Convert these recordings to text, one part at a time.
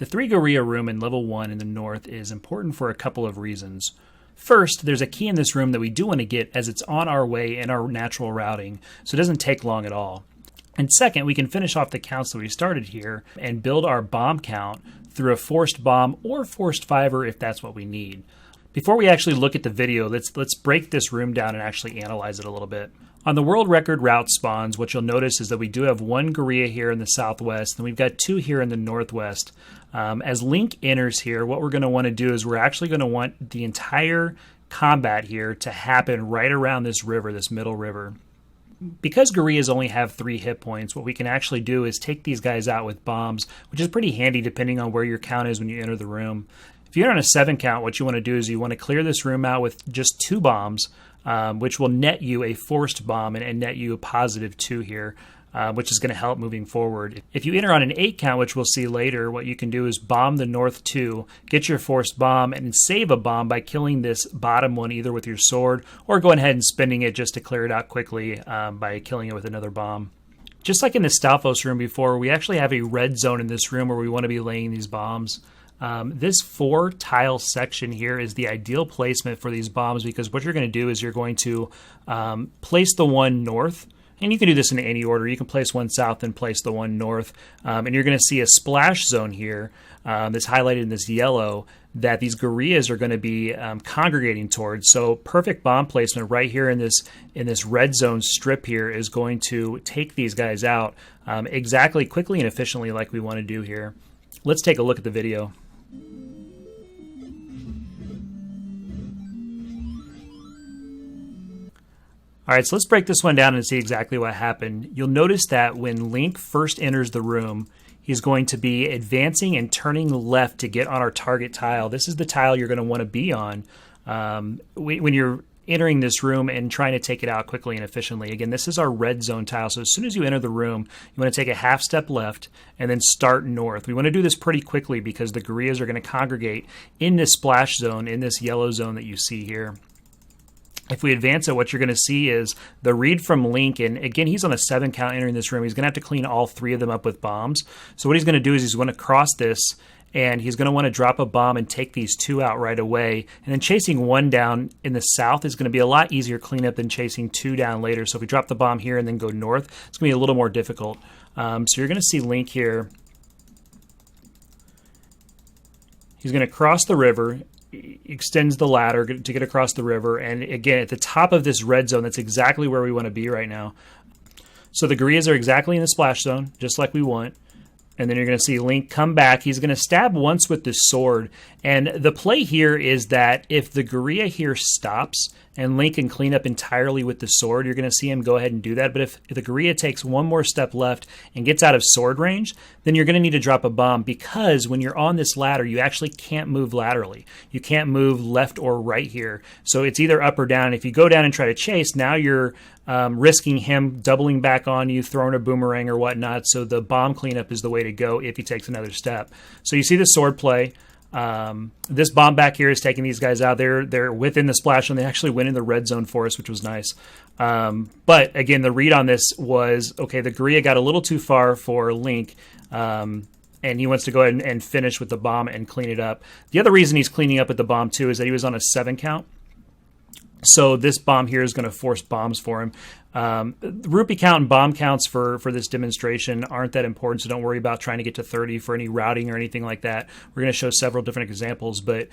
3 Goriya room in level 1 in the north is important for a couple of reasons. First, there's a key in this room that we do want to get as it's on our way in our natural routing, so it doesn't take long at all. And second, we can finish off the counts that we started here and build our bomb count through a forced bomb or forced fiber if that's what we need. Before we actually look at the video, let's break this room down and actually analyze it a little bit. On the world record route spawns, what you'll notice is that we do have 1 Goriya here in the southwest, and we've got 2 here in the northwest. As Link enters here, what we're going to want to do is we're actually going to want the entire combat here to happen right around this river, this middle river. Because Goriyas only have 3 hit points, what we can actually do is take these guys out with bombs, which is pretty handy depending on where your count is when you enter the room. If you're on a 7 count, what you want to do is you want to clear this room out with just 2 bombs, which will net you a forced bomb and net you a positive 2 here, which is going to help moving forward. If you enter on an 8 count, which we'll see later, what you can do is bomb the north 2, get your forced bomb, and save a bomb by killing this bottom one either with your sword or going ahead and spinning it just to clear it out quickly by killing it with another bomb. Just like in the Stalfos room before, we actually have a red zone in this room where we want to be laying these bombs. This 4 tile section here is the ideal placement for these bombs because what you're going to do is you're going to place the one north, and you can do this in any order. You can place one south and place the one north, and you're going to see a splash zone here that's highlighted in this yellow that these Goriyas are going to be congregating towards. So perfect bomb placement right here in this red zone strip here is going to take these guys out exactly quickly and efficiently like we want to do here. Let's take a look at the video. All right, so let's break this one down and see exactly what happened. You'll notice that when Link first enters the room, he's going to be advancing and turning left to get on our target tile. This is the tile you're going to want to be on when you're entering this room and trying to take it out quickly and efficiently. Again, this is our red zone tile, so as soon as you enter the room, you want to take a half step left and then start north. We want to do this pretty quickly because the Goriyas are going to congregate in this splash zone, in this yellow zone that you see here. If we advance it, what you're going to see is the read from Link, and again, he's on a 7 count entering this room. He's going to have to clean all 3 of them up with bombs. So what he's going to do is he's going to cross this, and he's going to want to drop a bomb and take these 2 out right away. And then chasing 1 down in the south is going to be a lot easier cleanup than chasing 2 down later. So if we drop the bomb here and then go north, it's going to be a little more difficult. So you're going to see Link here. He's going to cross the river, extends the ladder to get across the river, and again at the top of this red zone, that's exactly where we want to be right now. So the Goriyas are exactly in the splash zone, just like we want. And then you're going to see Link come back. He's going to stab once with the sword. And the play here is that if the Goriya here stops and Link can clean up entirely with the sword, you're going to see him go ahead and do that. But if the Goriya takes one more step left and gets out of sword range, then you're going to need to drop a bomb because when you're on this ladder, you actually can't move laterally. You can't move left or right here. So it's either up or down. And if you go down and try to chase, now you're risking him doubling back on you, throwing a boomerang or whatnot. So the bomb cleanup is the way to go if he takes another step. So you see the sword play. This bomb back here is taking these guys out. They're within the splash zone. They actually went in the red zone for us, which was nice. But again, the read on this was, okay, the Goriya got a little too far for Link, and he wants to go ahead and finish with the bomb and clean it up. The other reason he's cleaning up with the bomb too is that he was on a 7 count. So this bomb here is going to force bombs for him. Rupee count and bomb counts for this demonstration aren't that important, so don't worry about trying to get to 30 for any routing or anything like that. We're going to show several different examples, but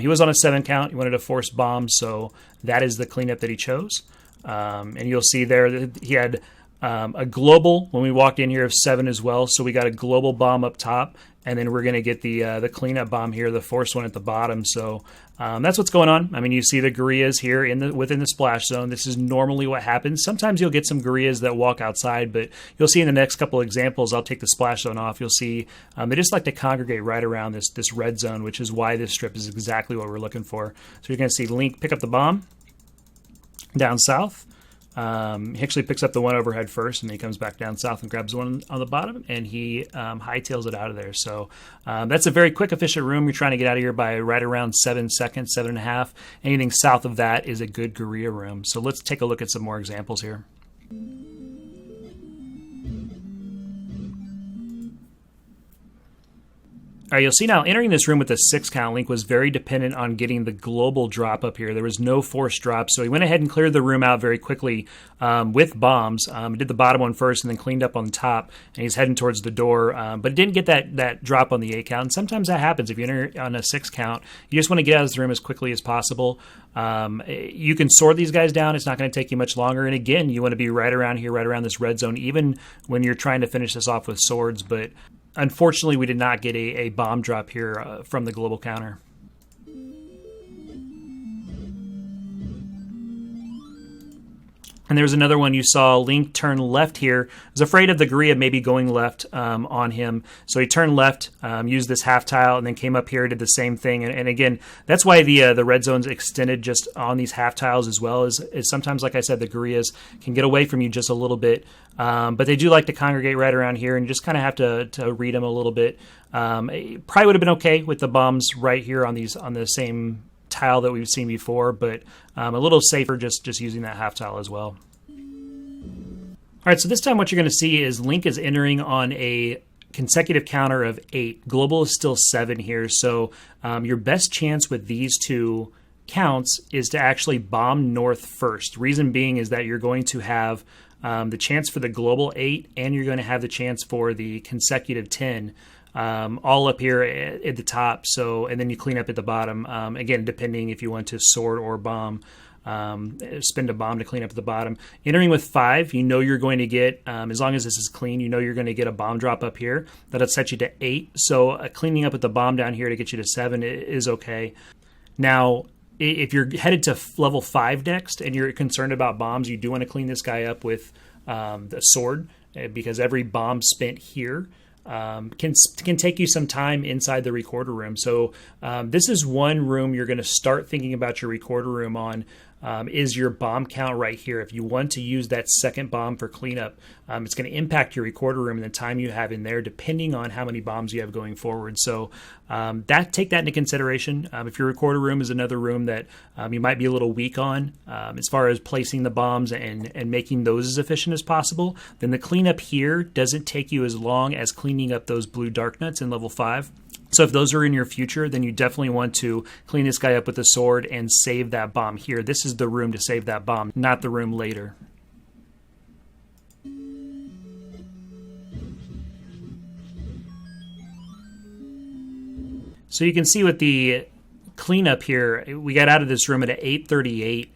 he was on a 7 count. He wanted to force bombs, so that is the cleanup that he chose. And you'll see there that he had a global when we walked in here of 7 as well, so we got a global bomb up top, and then we're going to get the cleanup bomb here, the force one at the bottom. So that's what's going on. I mean, you see the Goriyas here within the splash zone. This is normally what happens. Sometimes you'll get some Goriyas that walk outside, but you'll see in the next couple examples, I'll take the splash zone off. You'll see they just like to congregate right around this red zone, which is why this strip is exactly what we're looking for. So you're going to see Link pick up the bomb down south. He actually picks up the one overhead first, and then he comes back down south and grabs one on the bottom, and he hightails it out of there. So that's a very quick, efficient room. You're trying to get out of here by right around 7 seconds, 7.5. Anything south of that is a good Goriya room. So let's take a look at some more examples here. All right, you'll see now entering this room with a 6 count, Link was very dependent on getting the global drop up here. There was no forced drop, so he went ahead and cleared the room out very quickly with bombs. Did the bottom one first and then cleaned up on the top, and he's heading towards the door, but didn't get that drop on the 8 count. And sometimes that happens. If you enter on a 6 count, you just want to get out of this room as quickly as possible. You can sword these guys down. It's not going to take you much longer. And again, you want to be right around here, right around this red zone, even when you're trying to finish this off with swords, but unfortunately, we did not get a bomb drop here from the global counter. And there was another one you saw, Link turn left here. Was afraid of the Goriya maybe going left on him. So he turned left, used this half tile, and then came up here, did the same thing. And again, that's why the red zone's extended just on these half tiles as well. Is sometimes, like I said, the Goriyas can get away from you just a little bit. But they do like to congregate right around here, and you just kind of have to read them a little bit. Probably would have been okay with the bombs right here on the same tile that we've seen before, but a little safer just using that half tile as well. All right, so this time what you're going to see is Link is entering on a consecutive counter of 8. Global is still 7 here, so your best chance with these two counts is to actually bomb north first. Reason being is that you're going to have the chance for the global 8, and you're going to have the chance for the consecutive 10. All up here at the top, and then you clean up at the bottom. Again, depending if you want to sword or bomb, spend a bomb to clean up at the bottom. Entering with 5, you know you're going to get, as long as this is clean, you know you're going to get a bomb drop up here. That'll set you to 8. So cleaning up at the bomb down here to get you to 7 is okay. Now, if you're headed to level 5 next and you're concerned about bombs, you do want to clean this guy up with the sword, because every bomb spent here can take you some time inside the recorder room. So this is one room you're going to start thinking about your recorder room on, is your bomb count right here. If you want to use that second bomb for cleanup, it's going to impact your recorder room and the time you have in there, depending on how many bombs you have going forward. So take that into consideration. If your recorder room is another room that you might be a little weak on as far as placing the bombs and making those as efficient as possible, then the cleanup here doesn't take you as long as cleaning up those blue dark nuts in level 5. So if those are in your future, then you definitely want to clean this guy up with a sword and save that bomb here. This is the room to save that bomb, not the room later. So you can see with the cleanup here, we got out of this room at 8:38.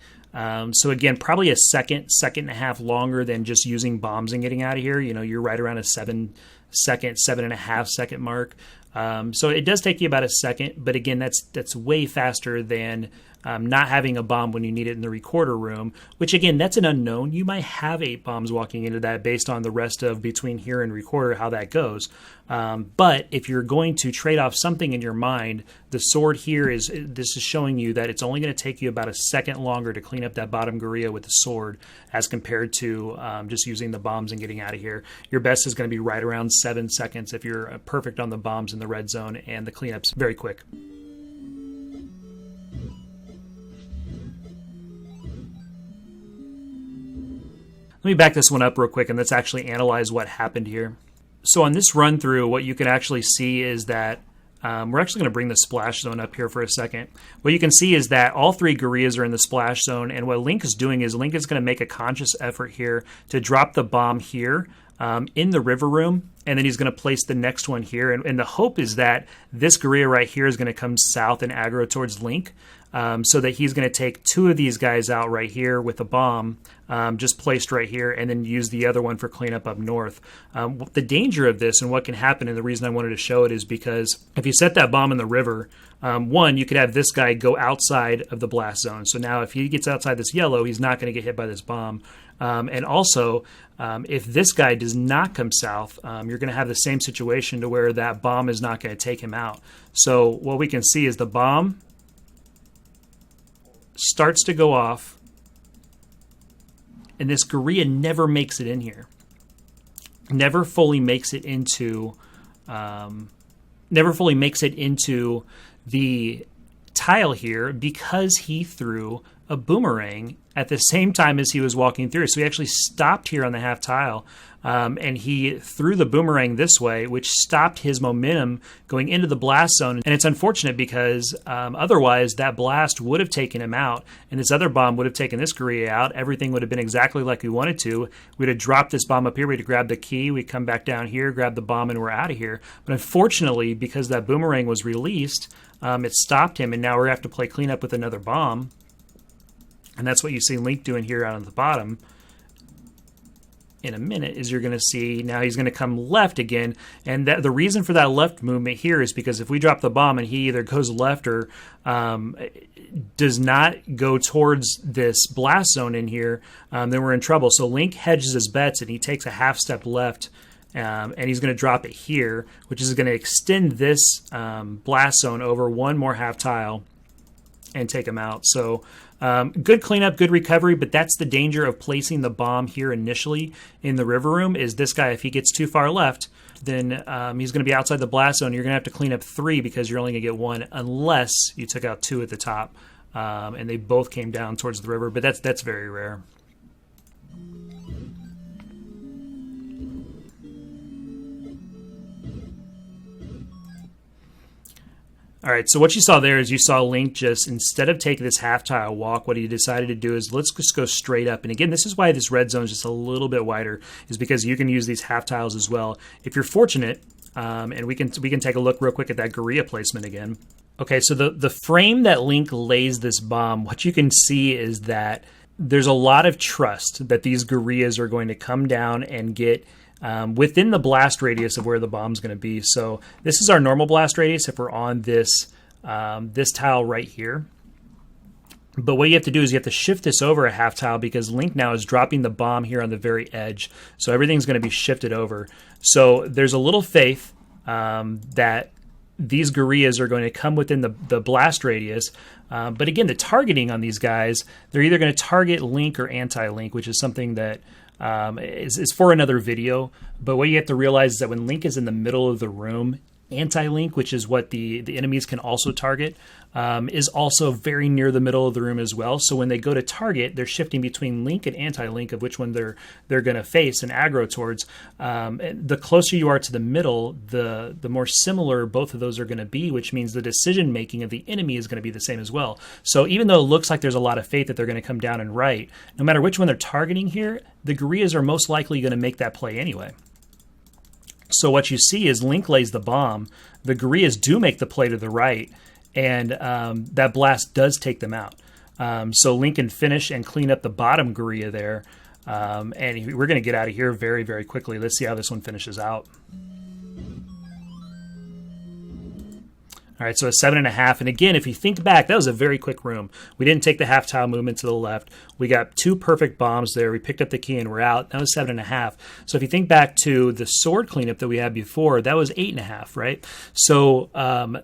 So again, probably a second and a half longer than just using bombs and getting out of here. You know, you're right around a 7.5 second mark. So it does take you about a second, but again, that's way faster than not having a bomb when you need it in the recorder room, which again, that's an unknown. You might have 8 bombs walking into that based on the rest of between here and recorder, how that goes. But if you're going to trade off something in your mind, the sword here this is showing you that it's only going to take you about a second longer to clean up that bottom Goriya with the sword as compared to just using the bombs and getting out of here. Your best is going to be right around 7 seconds if you're perfect on the bombs in the red zone, and the cleanup's very quick. Let me back this one up real quick and let's actually analyze what happened here. So on this run through, what you can actually see is that we're actually going to bring the splash zone up here for a second. What you can see is that all 3 Goriyas are in the splash zone, and what Link is doing is Link is going to make a conscious effort here to drop the bomb here in the river room, and then he's going to place the next one here. And the hope is that this Goriya right here is going to come south and aggro towards Link, so that he's going to take 2 of these guys out right here with a bomb just placed right here, and then use the other one for cleanup up north. The danger of this and what can happen, and the reason I wanted to show it, is because if you set that bomb in the river, one, you could have this guy go outside of the blast zone. So now if he gets outside this yellow, he's not going to get hit by this bomb. And also, if this guy does not come south, you're going to have the same situation to where that bomb is not going to take him out. So what we can see is the bomb starts to go off, and this Goriya never makes it in here. Never fully makes it into the tile here because he threw a boomerang at the same time as he was walking through. So he actually stopped here on the half tile, and he threw the boomerang this way, which stopped his momentum going into the blast zone. And it's unfortunate because otherwise that blast would have taken him out, and this other bomb would have taken this Goriya out. Everything would have been exactly like we wanted to. We'd have dropped this bomb up here. We'd have grabbed the key. We'd come back down here, grab the bomb, and we're out of here. But unfortunately, because that boomerang was released, it stopped him, and now we're going to have to play cleanup with another bomb. And that's what you see Link doing here out on the bottom. In a minute is you're going to see now he's going to come left again, and the reason for that left movement here is because if we drop the bomb and he either goes left or does not go towards this blast zone in here, then we're in trouble. So Link hedges his bets and he takes a half step left, and he's going to drop it here, which is going to extend this blast zone over one more half tile and take him out. So good cleanup, good recovery, but that's the danger of placing the bomb here initially in the river room, is this guy, if he gets too far left, then he's going to be outside the blast zone. You're going to have to clean up 3 because you're only going to get 1 unless you took out 2 at the top, and they both came down towards the river, but that's very rare. All right, so what you saw there is you saw Link just, instead of taking this half-tile walk, what he decided to do is let's just go straight up. And again, this is why this red zone is just a little bit wider, is because you can use these half-tiles as well. If you're fortunate, and we can take a look real quick at that Goriya placement again. Okay, so the frame that Link lays this bomb, what you can see is that there's a lot of trust that these Goriyas are going to come down and get within the blast radius of where the bomb's going to be. So this is our normal blast radius if we're on this this tile right here. But what you have to do is you have to shift this over a half tile because Link now is dropping the bomb here on the very edge. So everything's going to be shifted over. So there's a little faith that these Goriyas are going to come within the blast radius. But again, the targeting on these guys, they're either going to target Link or anti-Link, which is something that is for another video. But what you have to realize is that when Link is in the middle of the room, anti-Link, which is what the enemies can also target, is also very near the middle of the room as well. So when they go to target, they're shifting between Link and anti-Link of which one they're going to face and aggro towards. The closer you are to the middle, the more similar both of those are going to be, which means the decision making of the enemy is going to be the same as well. So even though it looks like there's a lot of faith that they're going to come down and right, no matter which one they're targeting here, the Goriyas are most likely going to make that play anyway. So what you see is Link lays the bomb, the Goriyas do make the play to the right, and that blast does take them out. So Link can finish and clean up the bottom Goriya there, and we're going to get out of here very, very quickly. Let's see how this one finishes out. All right, so a 7.5. And again, if you think back, that was a very quick room. We didn't take the half tile movement to the left. We got 2 perfect bombs there. We picked up the key and we're out. That was 7.5. So if you think back to the sword cleanup that we had before, that was 8.5, right? So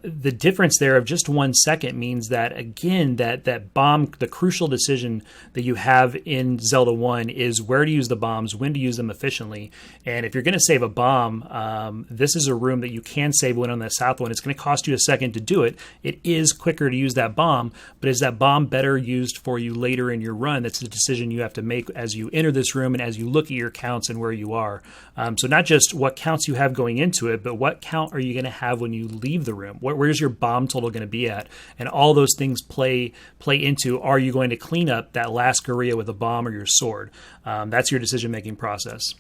the difference there of just 1 second means that, again, that bomb, the crucial decision that you have in Zelda 1 is where to use the bombs, when to use them efficiently. And if you're going to save a bomb, this is a room that you can save one on the south one. It's going to cost you a second to do it. It is quicker to use that bomb, but is that bomb better used for you later in your run? That's a decision you have to make as you enter this room and as you look at your counts and where you are. So not just what counts you have going into it, but what count are you going to have when you leave the room? Where's your bomb total going to be at? And all those things play into, are you going to clean up that last Goriya with a bomb or your sword? That's your decision-making process.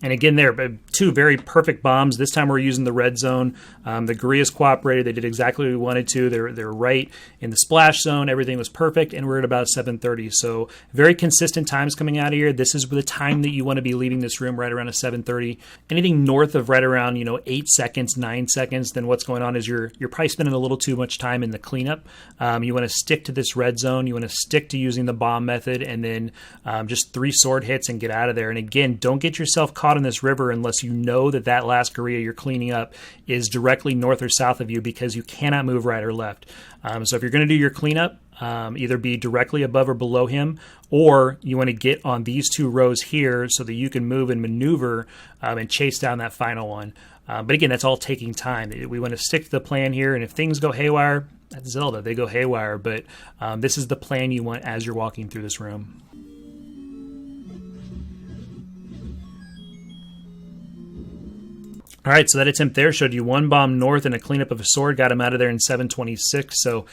And again, there, 2 very perfect bombs. This time we're using the red zone. The Goriyas cooperated. They did exactly what we wanted to. They're right in the splash zone. Everything was perfect, and we're at about 7:30. So very consistent times coming out of here. This is the time that you want to be leaving this room, right around a 7:30. Anything north of right around 8 seconds, 9 seconds, then what's going on is you're probably spending a little too much time in the cleanup. You want to stick to this red zone. You want to stick to using the bomb method, and then just 3 sword hits and get out of there. And again, don't get yourself caught in this river unless you know that last Goriya you're cleaning up is directly north or south of you, because you cannot move right or left. So if you're going to do your cleanup, either be directly above or below him, or you want to get on these 2 rows here so that you can move and maneuver and chase down that final one. But again, that's all taking time. We want to stick to the plan here, and if things go haywire, that's Zelda, they go haywire, but this is the plan you want as you're walking through this room. All right, so that attempt there showed you 1 bomb north and a cleanup of a sword, got him out of there in 726. So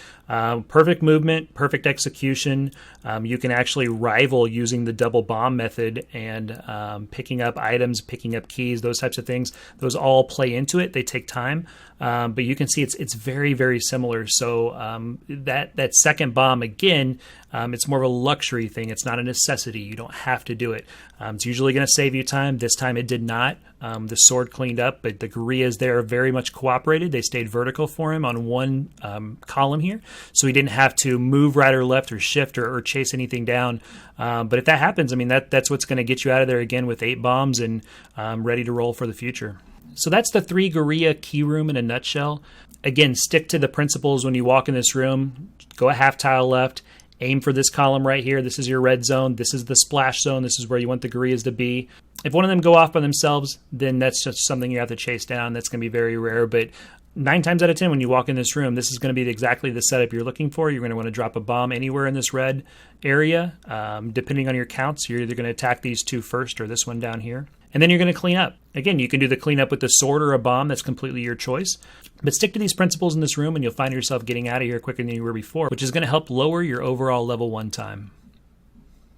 perfect movement, perfect execution. You can actually rival using the double bomb method and picking up items, picking up keys, those types of things. Those all play into it. They take time, but you can see it's very, very similar. So that second bomb, again, it's more of a luxury thing. It's not a necessity. You don't have to do it. It's usually going to save you time. This time it did not. The sword cleaned up, but the Goriyas there very much cooperated. They stayed vertical for him on one column here, so he didn't have to move right or left or shift or chase anything down. But if that happens, I mean, that's what's going to get you out of there again with 8 bombs and ready to roll for the future. So that's the 3 Goriya key room in a nutshell. Again, stick to the principles when you walk in this room. Go a half tile left. Aim for this column right here. This is your red zone. This is the splash zone. This is where you want the Goriyas to be. If one of them go off by themselves, then that's just something you have to chase down. That's going to be very rare. But 9 times out of 10, when you walk in this room, this is going to be exactly the setup you're looking for. You're going to want to drop a bomb anywhere in this red area. Depending on your counts, you're either going to attack these 2 first or this one down here. And then you're going to clean up. Again, you can do the cleanup with the sword or a bomb. That's completely your choice. But stick to these principles in this room and you'll find yourself getting out of here quicker than you were before, which is going to help lower your overall level 1 time.